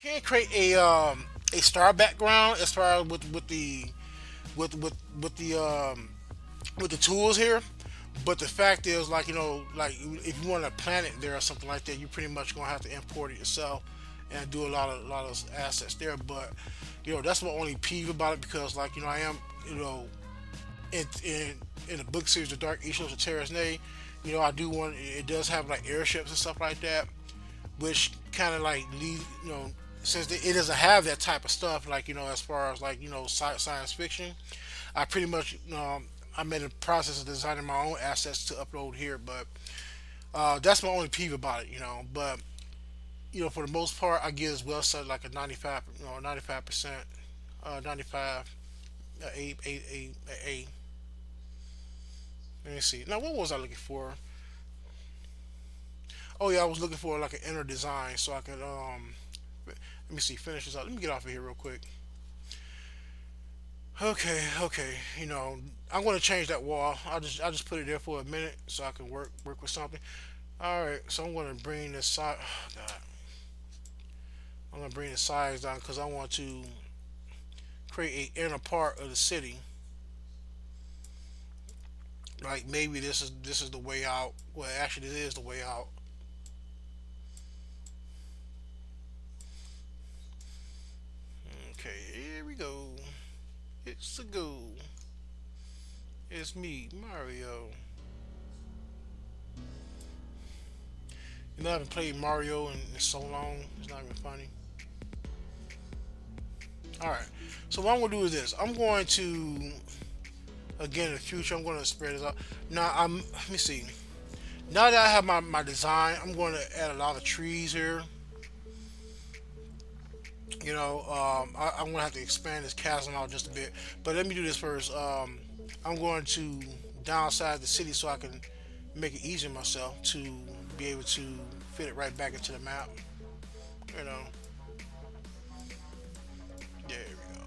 Can't create a star background as far as with with with the um with the tools here. But the fact is, like, like if you want a planet there or something like that, you pretty much gonna have to import it yourself and do a lot of assets there. But that's my only peeve about it, because, like, I am, in in in the book series, the Dark Ichalocha Book. I do want it does have like airships and stuff like that, which kind of like lead, since it doesn't have that type of stuff, like, as far as, like, science fiction. I pretty much, I'm in the process of designing my own assets to upload here, but that's my only peeve about it, But for the most part, I give this website like a 95, 95%, 95, a. Let me see. Now, what was I looking for? Oh yeah, I was looking for like an inner design so I could let me see, finish this out. Let me get off of here real quick. Okay. I'm gonna change that wall. I just put it there for a minute so I can work with something. All right, so I'm gonna bring this side. Oh, God, I'm gonna bring the sides down because I want to create a inner part of the city. Like, maybe this is the way out. Well, actually, this is the way out. Okay, here we go. It's a go. It's me, Mario. I haven't played Mario in so long. It's not even funny. All right. So what I'm gonna do is this. I'm going to, again, in the future, I'm gonna spread this out. Now, let me see. Now that I have my design, I'm going to add a lot of trees here. I'm gonna have to expand this chasm out just a bit. But let me do this first. I'm going to downsize the city so I can make it easier myself to be able to fit it right back into the map. You know, there we go.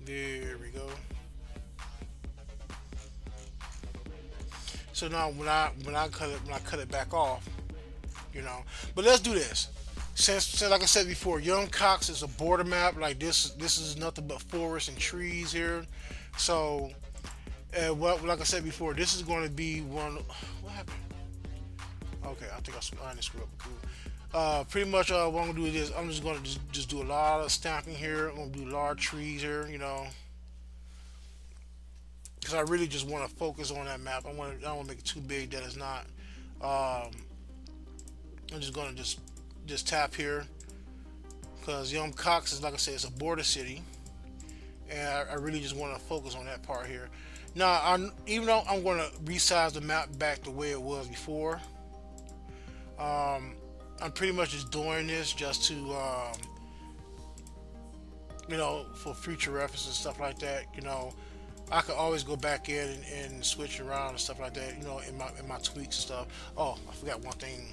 There we go. So now when I cut it back off, you know. But let's do this. Since like I said before, Yum Kaxx is a border map. Like, this is nothing but forest and trees here. So, what like I said before, this is going to be one. What happened? Okay, I think I didn't screw up. Cool. Pretty much, what I'm gonna do is this. I'm just gonna just do a lot of stamping here. I'm gonna do large trees here, because I really just want to focus on that map. I don't want to make it too big that it's not. Um, I'm just gonna just tap here because Yum Cox is, like I said, it's a border city, and I really just want to focus on that part here. Now, even though I'm going to resize the map back the way it was before, um, I'm pretty much just doing this just to, for future reference and stuff like that. I could always go back in and switch around and stuff like that. In my tweaks and stuff. Oh, I forgot one thing.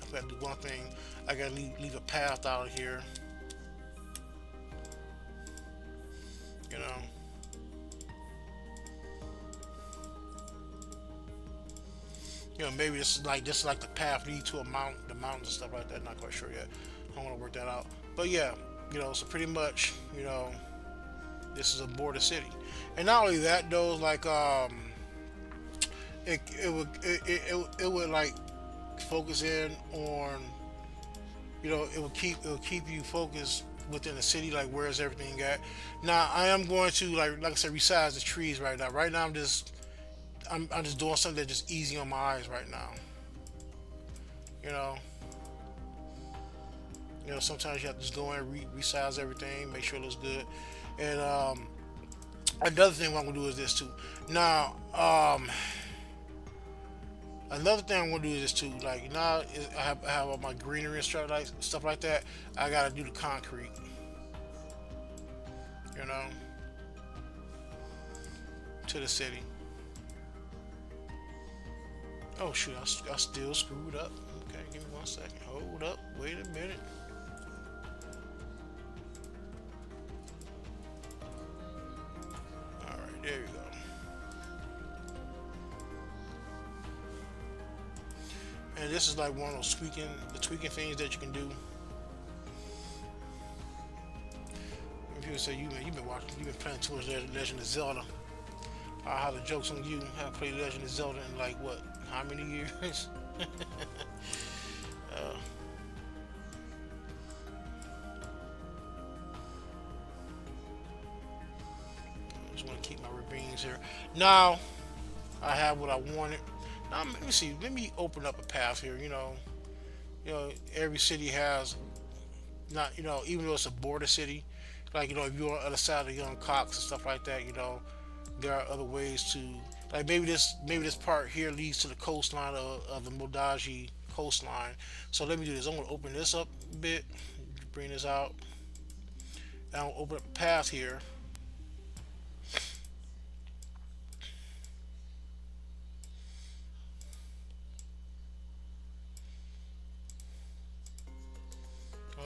I forgot to do one thing. I gotta leave a path out of here. You know. Maybe this is like the path lead to a mountain, the mountains and stuff like that. Not quite sure yet. I want to work that out. But yeah, so pretty much, this is a border city, and not only that, though, like, it would like focus in on, it will keep you focused within the city, like, where's everything at. Now, I am going to, like I said, resize the trees right now. Right now, I'm just doing something that's just easy on my eyes right now. You know, sometimes you have to just go in, resize everything, make sure it looks good. And another thing what I'm gonna do is this too. Now, another thing I'm gonna do is this too. Like, now I have all my greenery and stuff like that. I gotta do the concrete. You know, to the city. Oh shoot, I still screwed up. Okay, give me 1 second. Hold up. Wait a minute. All right, there you go. And this is like one of those tweaking things that you can do. People say you've been watching, you've been playing too much Legend of Zelda. How the jokes on you have played Legend of Zelda in like what? How many years? uh, I just want to keep my ravines here. Now I have what I wanted. Now let me see. Let me open up a path here. Every city has not. Even though it's a border city, like if you're on the other side of Yum Kaxx and stuff like that. There are other ways to like maybe this part here leads to the coastline of the Modaji coastline. So let me do this. I'm gonna open this up a bit, bring this out, and I'll open up a path here.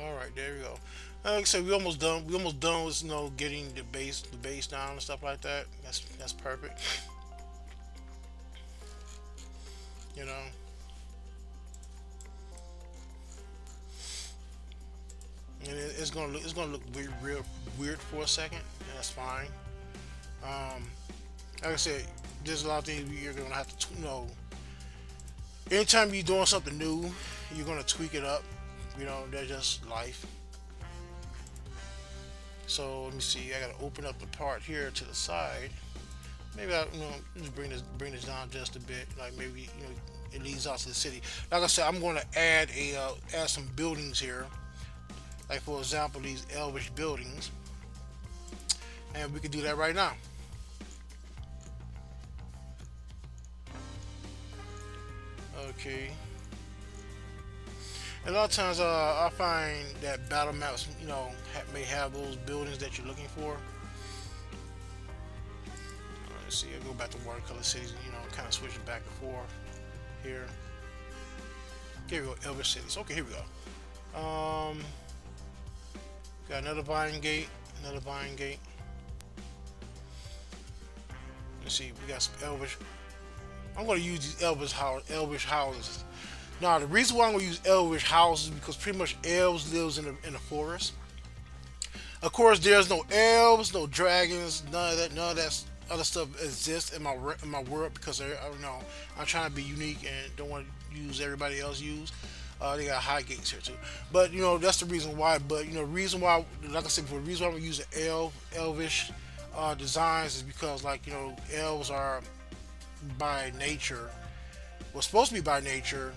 All right, there we go. Like I said, we almost done. We almost done with getting the base down and stuff like that. That's perfect. You know, and it's gonna look weird, real weird for a second, and that's fine. Um, like I said, there's a lot of things you're gonna have to anytime you're doing something new, you're gonna tweak it up. That's just life. So let me see. I gotta open up the part here to the side. Maybe I just bring this down just a bit. Like maybe it leads out to the city. Like I said, I'm going to add some buildings here. Like for example, these elvish buildings, and we can do that right now. Okay. And a lot of times, I find that battle maps, may have those buildings that you're looking for. Let's see. I go back to watercolor cities. Kind of switching back and forth here. Here we go. Elvish cities. Okay, here we go. Got another vine gate. Another vine gate. Let's see. We got some elvish. I'm going to use these elvish houses. Now, the reason why I'm going to use elvish houses is because pretty much elves lives in the forest. Of course, there's no elves, no dragons, none of that other stuff exists in my world because I don't know. I'm trying to be unique and don't want to use everybody else use. They got high gates here too, but that's the reason why. But reason why, like I said before, the reason why I'm using elvish designs is because elves are by nature, well, supposed to be by nature.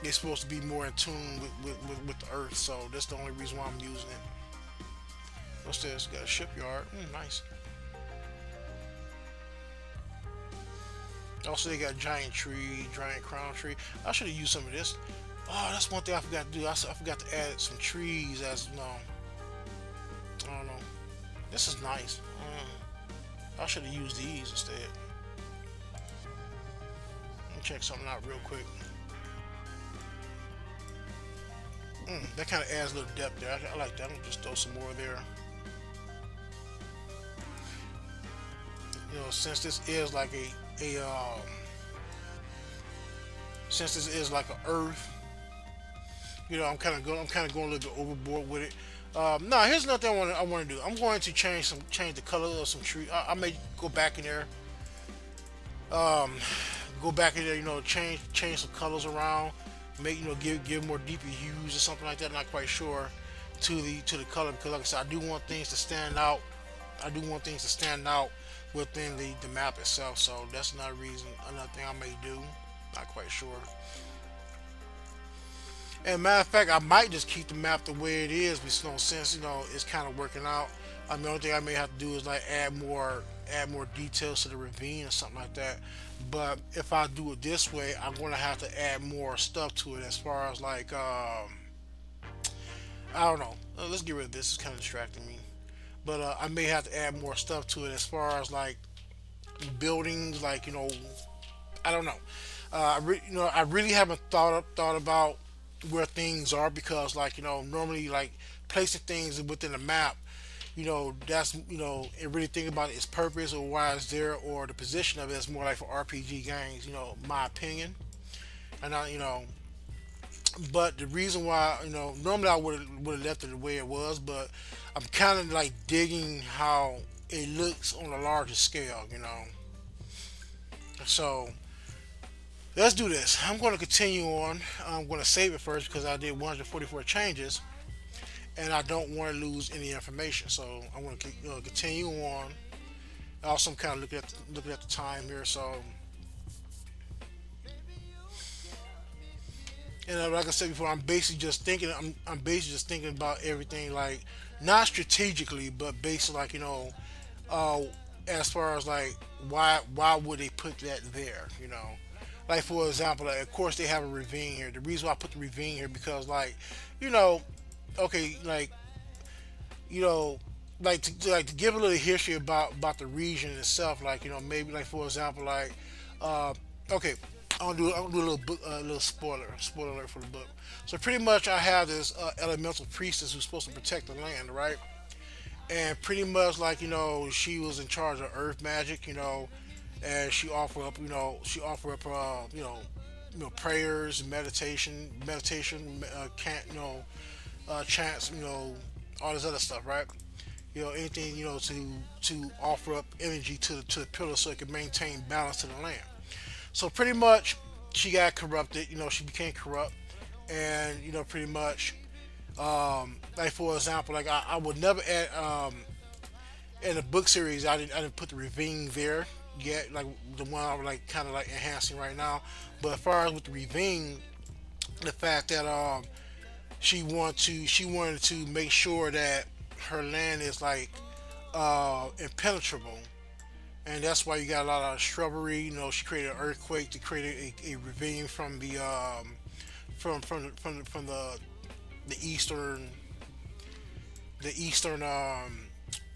They're supposed to be more in tune with the earth, so that's the only reason why I'm using it. What's this? Got a shipyard. Nice. Also, they got giant tree, giant crown tree. I should have used some of this. Oh, that's one thing I forgot to do. I forgot to add some trees as I don't know. This is nice. I should have used these instead. Let me check something out real quick. That kind of adds a little depth there. I like that. I'm gonna just throw some more there. Since this is like since this is like a earth, I'm kind of going a little bit overboard with it. Now here's another thing I want to do. I'm going to change the color of some tree. I may go back in there, change some colors around, make give more deeper hues or something like that. Not quite sure to the color because, like I said, I do want things to stand out. I do want things to stand out within the map itself. So that's another thing I may do. Not quite sure. And matter of fact, I might just keep the map the way it is, but since it's kind of working out. The only thing I may have to do is like add more details to the ravine or something like that. But if I do it this way, I'm going to have to add more stuff to it as far as like I don't know. Let's get rid of this. It's kind of distracting me. But I may have to add more stuff to it as far as like buildings, like I don't know. I really haven't thought about where things are because normally like placing things within a map, that's and really think about its purpose or why it's there or the position of it. It's more like for RPG games, my opinion. And But the reason why, normally I would have left it the way it was, but I'm kind of like digging how it looks on a larger scale. So let's do this. I'm going to continue on. I'm going to save it first because I did 144 changes, and I don't want to lose any information. So I'm going to continue on. Also, I'm kind of looking at the time here. So, and like I said before, I'm basically just thinking. I'm basically just thinking about everything, like not strategically, but basically like uh, as far as like why would they put that there. Like for example, like, of course they have a ravine here. The reason why I put the ravine here because like you know okay, you know like to give a little history about the region itself, like maybe like for example like uh okay, I'll do a little book, a little spoiler alert for the book. So pretty much I have this elemental priestess who's supposed to protect the land, right? And pretty much like she was in charge of earth magic, and she offer up prayers, meditation, can't chants, all this other stuff, right? Anything to offer up energy to the pillar so it can maintain balance to the land. So pretty much she got corrupted. She became corrupt, and pretty much like for example, like I would never add in the book series. I didn't put the ravine there yet, like the one I'm like kind of like enhancing right now. But as far as with the ravine, the fact that she wanted to make sure that her land is like impenetrable, and that's why you got a lot of shrubbery. She created an earthquake to create a ravine from the the eastern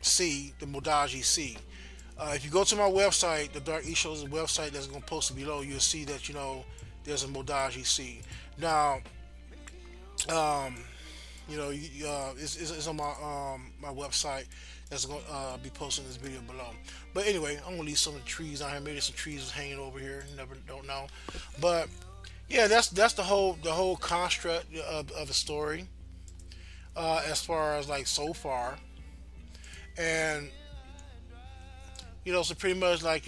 sea, the Modaji Sea. If you go to my website, the Dark Ichalocha website that's going to post it below, you'll see that there's a Modaji Sea. Now, um, it's on my website that's going to be posting this video below. But anyway, I'm gonna leave some of the trees out here. Maybe some trees hanging over here. Never don't know. But yeah, that's the whole construct of the story as far as like so far, and so pretty much like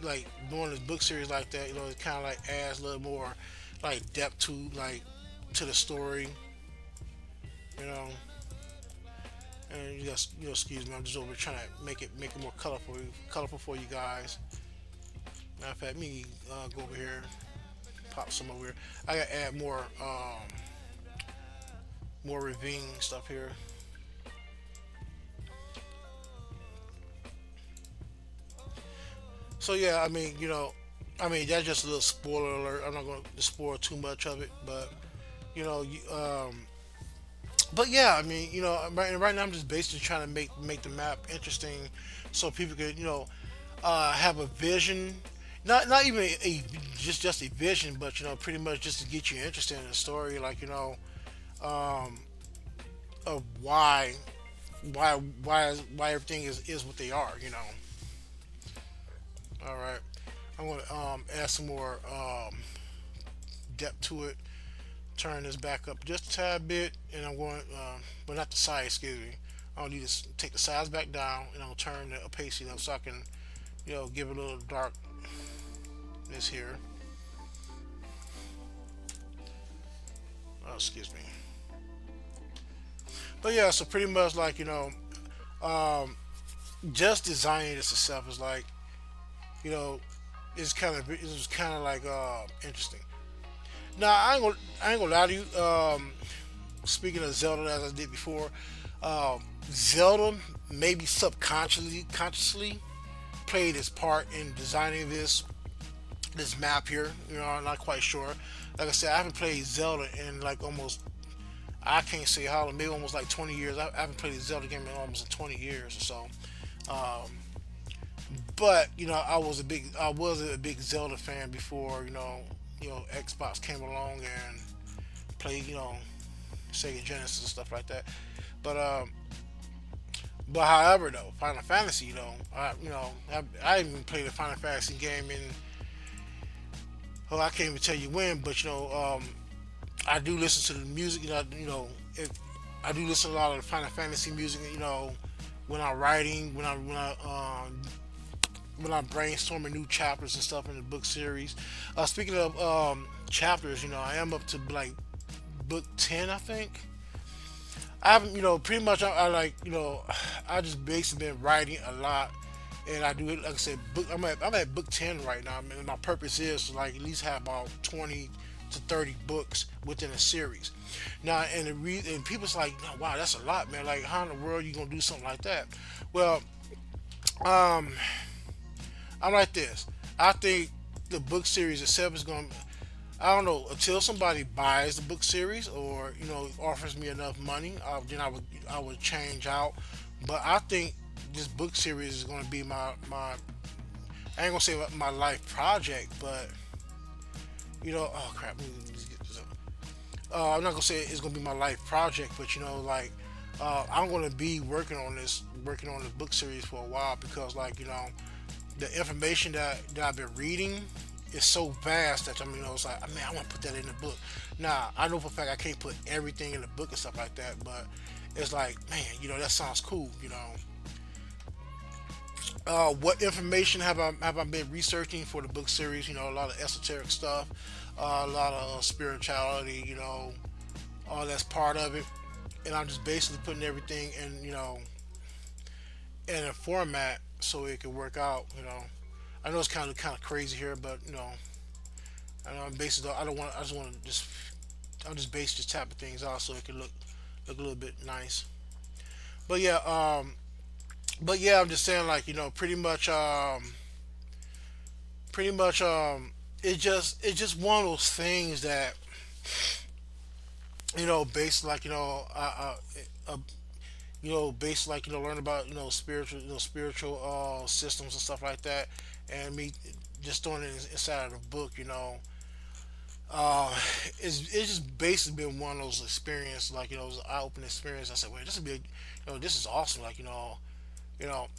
like doing this book series like that, it kind of like adds a little more like depth to the story, you know. And you guys, excuse me, I'm just over here trying to make it more colorful for you guys. Matter of fact, me go over here, pop some over here. I gotta add more ravine stuff here. So yeah, that's just a little spoiler alert. I'm not going to spoil too much of it, but you know, you, but yeah, right now I'm just basically trying to make the map interesting, so people could have a vision, not even just a vision, but pretty much just to get you interested in the story, like um, of why everything is what they are. All right, I'm gonna add some more depth to it. Turn this back up just a tad bit, and I'm going, but not the size. Excuse me. I'll need to take the size back down, and I'll turn the opacity up so I can, give it a little darkness here. Oh, excuse me. But yeah, so pretty much like um, just designing this itself is like you know, it was kind of like interesting. Now I ain't gonna lie to you. Speaking of Zelda, as I did before, Zelda maybe consciously played its part in designing this map here. I'm not quite sure. Like I said, I haven't played Zelda in like almost, I can't say how long, maybe almost like 20 years. I haven't played a Zelda game in almost 20 years or so. Um, but I was a big Zelda fan before Xbox came along and played Sega Genesis and stuff like that. But however though, Final Fantasy I even played a Final Fantasy game in, oh, I can't even tell you when, but I do listen to the music. If I do listen to a lot of Final Fantasy music. When I'm writing, when I'm brainstorming new chapters and stuff in the book series. Speaking of chapters, I am up to like book 10, I think. I haven't, pretty much. I like, I just basically been writing a lot, and I do it. Like I said, I'm at book 10 right now. I mean, my purpose is to like at least have about 20 to 30 books within a series. Now, and people's like, "No, wow, that's a lot, man. Like, how in the world you gonna do something like that?" Well, um, I'm like this. I think the book series itself is going to, I don't know, until somebody buys the book series or, offers me enough money, then I would change out. But I think this book series is going to be my I ain't going to say my life project, but, oh crap, let me just get this up. I'm not going to say it's going to be my life project, but, like, I'm going to be working on the book series for a while because, like, the information that I've been reading is so vast that it's like, man, I want to put that in the book. Now, I know for a fact I can't put everything in the book and stuff like that, but it's like, man, that sounds cool. What information have I been researching for the book series? A lot of esoteric stuff, a lot of spirituality. All that's part of it, and I'm just basically putting everything in a format so it can work out. I know it's kind of crazy here, but I know I'm basically I don't want I just want to just I'm just basically just tapping things out so it can look a little bit nice. But yeah, I'm just saying like pretty much it's just one of those things that based like uh, based like learn about spiritual systems and stuff like that, and me just throwing it inside of the book. Uh, it's just basically been one of those experiences, like it was an eye-opening experience. I said, "Wait, this would be, this is awesome." Like and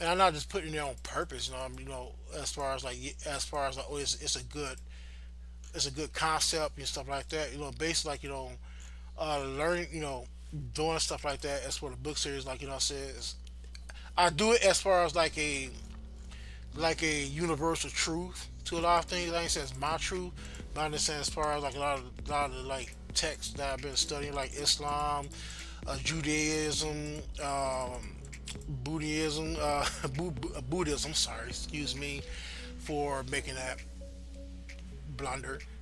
I'm not just putting it on purpose. As far as like, oh, it's a good concept and stuff like that. Based like learning, doing stuff like that. As for the book series, like I said, I do it as far as like a universal truth to a lot of things. I ain't saying it's my truth, but I understand as far as like a lot of the like texts that I've been studying, like Islam, Judaism, Buddhism, Buddhism. Sorry, excuse me for making that blunder.